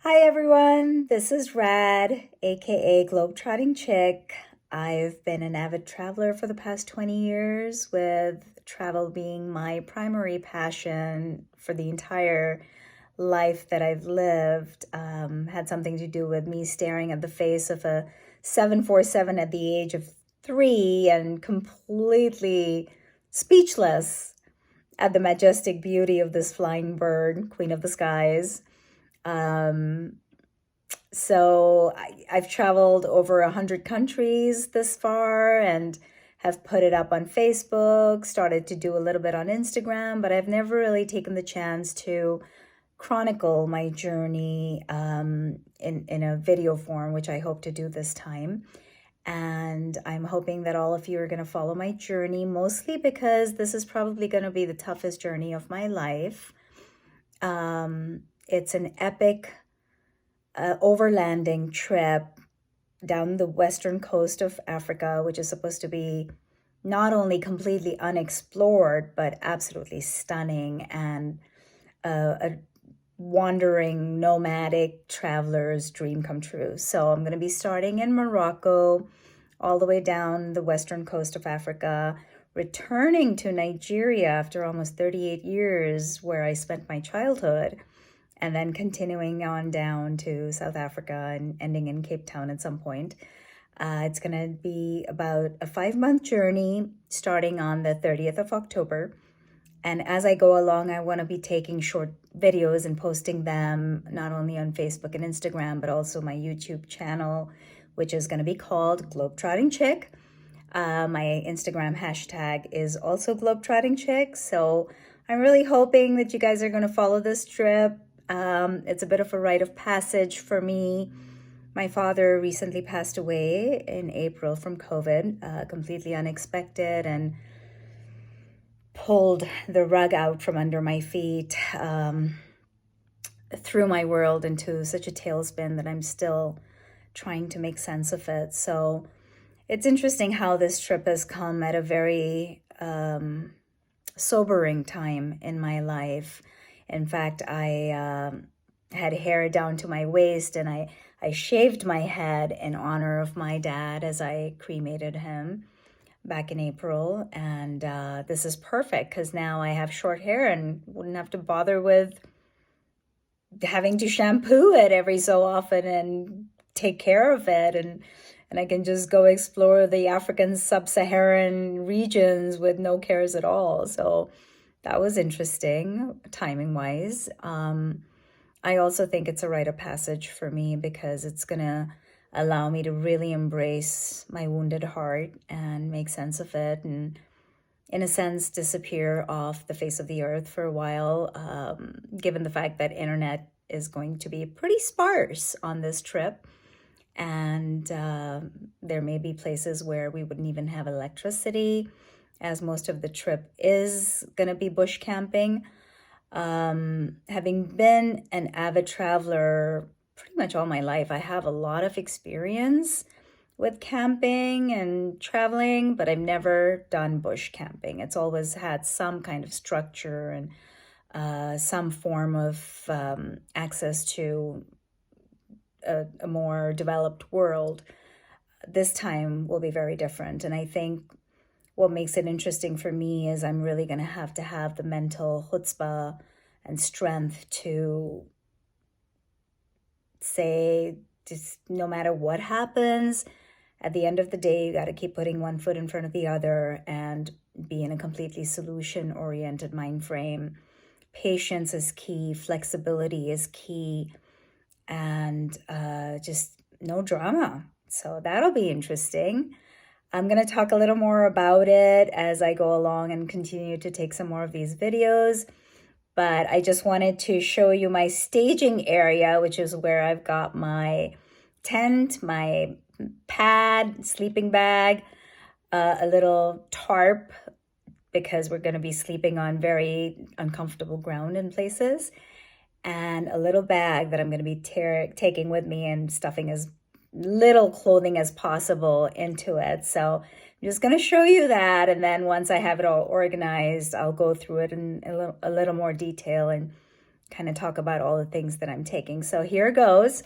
Hi everyone, this is Rad, aka Globetrotting Chic. I've been an avid traveler for the past 20 years, with travel being my primary passion for the entire life that I've lived. Had something to do with me staring at the face of a 747 at the age of 3 and completely speechless at the majestic beauty of this flying bird, Queen of the Skies. Um, I've traveled over 100 countries this far and have put it up on Facebook, started to do a little bit on Instagram, but I've never really taken the chance to chronicle my journey in a video form, which I hope to do this time. And I'm hoping that all of you are going to follow my journey, mostly because this is probably going to be the toughest journey of my life. It's an epic overlanding trip down the western coast of Africa, which is supposed to be not only completely unexplored, but absolutely stunning, and a wandering nomadic traveler's dream come true. So I'm going to be starting in Morocco, all the way down the western coast of Africa, returning to Nigeria after almost 38 years, where I spent my childhood, and then continuing on down to South Africa and ending in Cape Town at some point. It's going to be about a 5-month journey starting on the 30th of October. And as I go along, I want to be taking short videos and posting them not only on Facebook and Instagram, but also my YouTube channel, which is going to be called Globetrotting Chic. My Instagram hashtag is also Globetrotting Chic. So I'm really hoping that you guys are going to follow this trip. It's a bit of a rite of passage for me. My father recently passed away in April from COVID, completely unexpected, and pulled the rug out from under my feet, threw my world into such a tailspin that I'm still trying to make sense of it. So it's interesting how this trip has come at a very sobering time in my life. In fact, I had hair down to my waist, and I shaved my head in honor of my dad as I cremated him back in April. And this is perfect because now I have short hair and wouldn't have to bother with having to shampoo it every so often and take care of it. And I can just go explore the African sub-Saharan regions with no cares at all. So that was interesting, timing wise. I also think it's a rite of passage for me because it's going to allow me to really embrace my wounded heart and make sense of it, and in a sense disappear off the face of the earth for a while, given the fact that internet is going to be pretty sparse on this trip. And there may be places where we wouldn't even have electricity, as most of the trip is going to be bush camping. Having been an avid traveler pretty much all my life, I have a lot of experience with camping and traveling, but I've never done bush camping. It's always had some kind of structure and some form of access to a more developed world. This time will be very different. And I think what makes it interesting for me is I'm really going to have the mental chutzpah and strength to say, just no matter what happens, at the end of the day, you got to keep putting one foot in front of the other and be in a completely solution-oriented mind frame. Patience is key, flexibility is key, and just no drama. So that'll be interesting. I'm going to talk a little more about it as I go along and continue to take some more of these videos. But I just wanted to show you my staging area, which is where I've got my tent, my pad, sleeping bag, a little tarp, because we're going to be sleeping on very uncomfortable ground in places, and a little bag that I'm going to be taking with me and stuffing as little clothing as possible into it. So I'm just going to show you that, and then once I have it all organized, I'll go through it in a little more detail and kind of talk about all the things that I'm taking. So here goes.